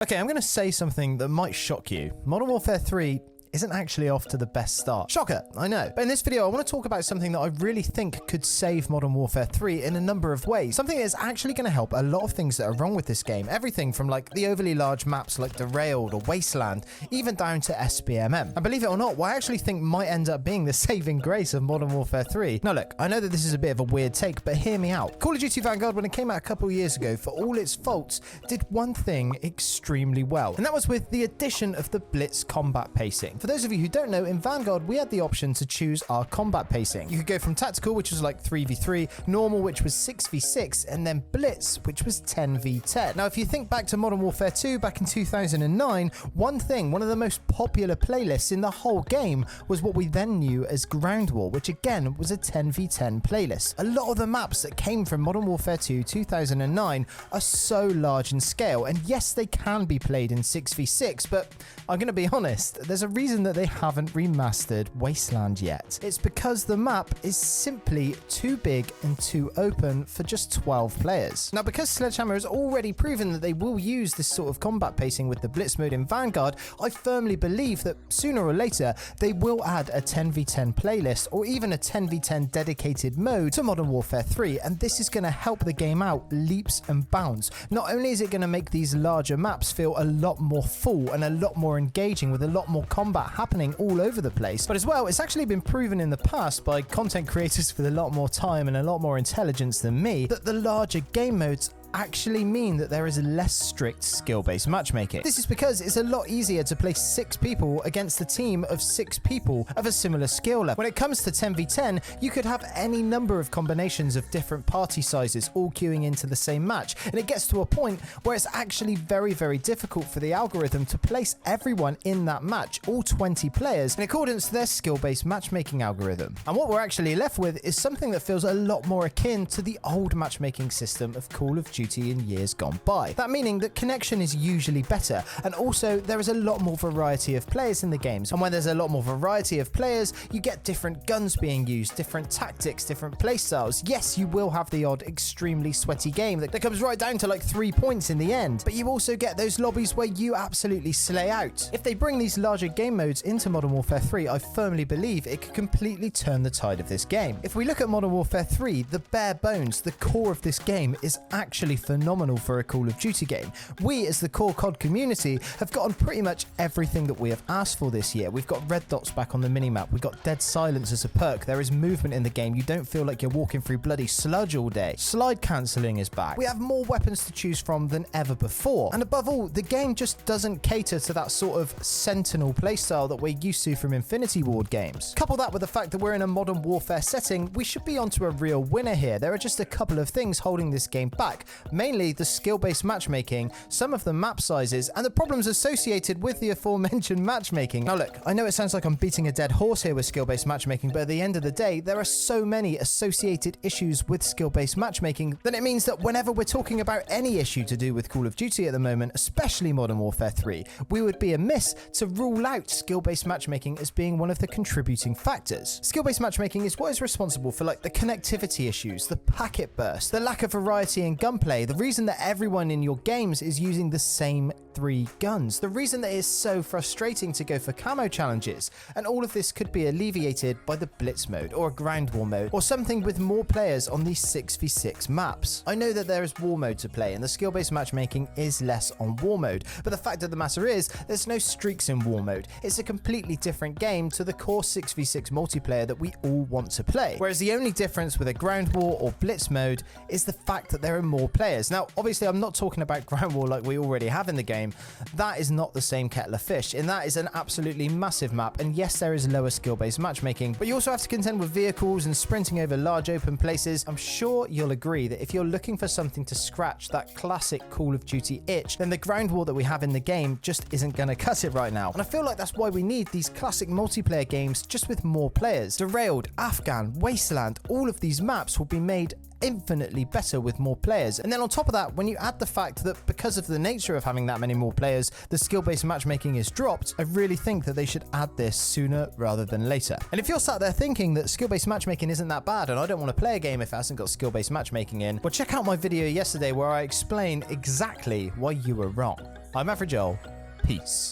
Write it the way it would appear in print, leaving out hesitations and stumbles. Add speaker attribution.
Speaker 1: Okay, I'm going to say something that might shock you. Modern Warfare 3 isn't actually off to the best start. Shocker, I know. But in this video, I want to talk about something that I really think could save Modern Warfare 3 in a number of ways. Something that is actually going to help a lot of things that are wrong with this game. Everything from like the overly large maps like Derailed or Wasteland, even down to SBMM. And believe it or not, what I actually think might end up being the saving grace of Modern Warfare 3. Now look, I know that this is a bit of a weird take, but hear me out. Call of Duty Vanguard, when it came out a couple years ago, for all its faults, did one thing extremely well. And that was with the addition of the Blitz combat pacing. For those of you who don't know, in Vanguard, we had the option to choose our combat pacing. You could go from tactical, which was like 3v3, normal, which was 6v6, and then blitz, which was 10v10. Now, if you think back to Modern Warfare 2 back in 2009, one of the most popular playlists in the whole game was what we then knew as Ground War, which again was a 10v10 playlist. A lot of the maps that came from Modern Warfare 2 2009 are so large in scale, and yes, they can be played in 6v6, but I'm going to be honest, there's a reason that they haven't remastered Wasteland yet. It's because the map is simply too big and too open for just 12 players. Now, because Sledgehammer has already proven that they will use this sort of combat pacing with the Blitz mode in Vanguard, I firmly believe that sooner or later they will add a 10v10 playlist or even a 10v10 dedicated mode to Modern Warfare 3, and this is going to help the game out leaps and bounds. Not only is it going to make these larger maps feel a lot more full and a lot more engaging with a lot more combat happening all over the place, but as well, it's actually been proven in the past by content creators with a lot more time and a lot more intelligence than me that the larger game modes actually mean that there is less strict skill-based matchmaking. This is because it's a lot easier to play 6 people against a team of 6 people of a similar skill level. When it comes to 10v10, you could have any number of combinations of different party sizes all queuing into the same match, and it gets to a point where it's actually very, very difficult for the algorithm to place everyone in that match, all 20 players, in accordance to their skill-based matchmaking algorithm. And what we're actually left with is something that feels a lot more akin to the old matchmaking system of Call of Duty in years gone by. That meaning that connection is usually better, and also there is a lot more variety of players in the games, and when there's a lot more variety of players, you get different guns being used, different tactics, different playstyles. Yes, you will have the odd extremely sweaty game that comes right down to like 3 points in the end, but you also get those lobbies where you absolutely slay out. If they bring these larger game modes into Modern Warfare 3, I firmly believe it could completely turn the tide of this game. If we look at Modern Warfare 3, the bare bones, the core of this game is actually phenomenal for a Call of Duty game. We, as the core COD community, have gotten pretty much everything that we have asked for this year. We've got red dots back on the minimap, we've got dead silence as a perk, there is movement in the game, you don't feel like you're walking through bloody sludge all day. Slide cancelling is back. We have more weapons to choose from than ever before, and above all, the game just doesn't cater to that sort of sentinel playstyle that we're used to from Infinity Ward games. Couple that with the fact that we're in a Modern Warfare setting, we should be onto a real winner here. There are just a couple of things holding this game back, mainly the skill-based matchmaking, some of the map sizes, and the problems associated with the aforementioned matchmaking. Now look, I know it sounds like I'm beating a dead horse here with skill-based matchmaking, but at the end of the day, there are so many associated issues with skill-based matchmaking that it means that whenever we're talking about any issue to do with Call of Duty at the moment, especially Modern Warfare 3, we would be amiss to rule out skill-based matchmaking as being one of the contributing factors. Skill-based matchmaking is what is responsible for like the connectivity issues, the packet burst, the lack of variety in gunplay, the reason that everyone in your games is using the same 3 guns, the reason that it is so frustrating to go for camo challenges, and all of this could be alleviated by the Blitz mode or a Ground War mode or something with more players on these 6v6 maps. I know that there is War mode to play and the skill-based matchmaking is less on War mode, but the fact of the matter is there's no streaks in War mode. It's a completely different game to the core 6v6 multiplayer that we all want to play, whereas the only difference with a Ground War or Blitz mode is the fact that there are more players. Now obviously I'm not talking about Ground War like we already have in the game. That is not the same kettle of fish, and that is an absolutely massive map, and yes, there is lower skill-based matchmaking, but you also have to contend with vehicles and sprinting over large open places. I'm sure you'll agree that if you're looking for something to scratch that classic Call of Duty itch, then the Ground War that we have in the game just isn't going to cut it right now, and I feel like that's why we need these classic multiplayer games just with more players. Derailed, Afghan, Wasteland, all of these maps will be made infinitely better with more players. And then on top of that, when you add the fact that because of the nature of having that many more players, the skill-based matchmaking is dropped, I really think that they should add this sooner rather than later. And if you're sat there thinking that skill-based matchmaking isn't that bad and I don't want to play a game if it hasn't got skill-based matchmaking in, well, check out my video yesterday where I explain exactly why you were wrong. I'm Average Joel. Peace.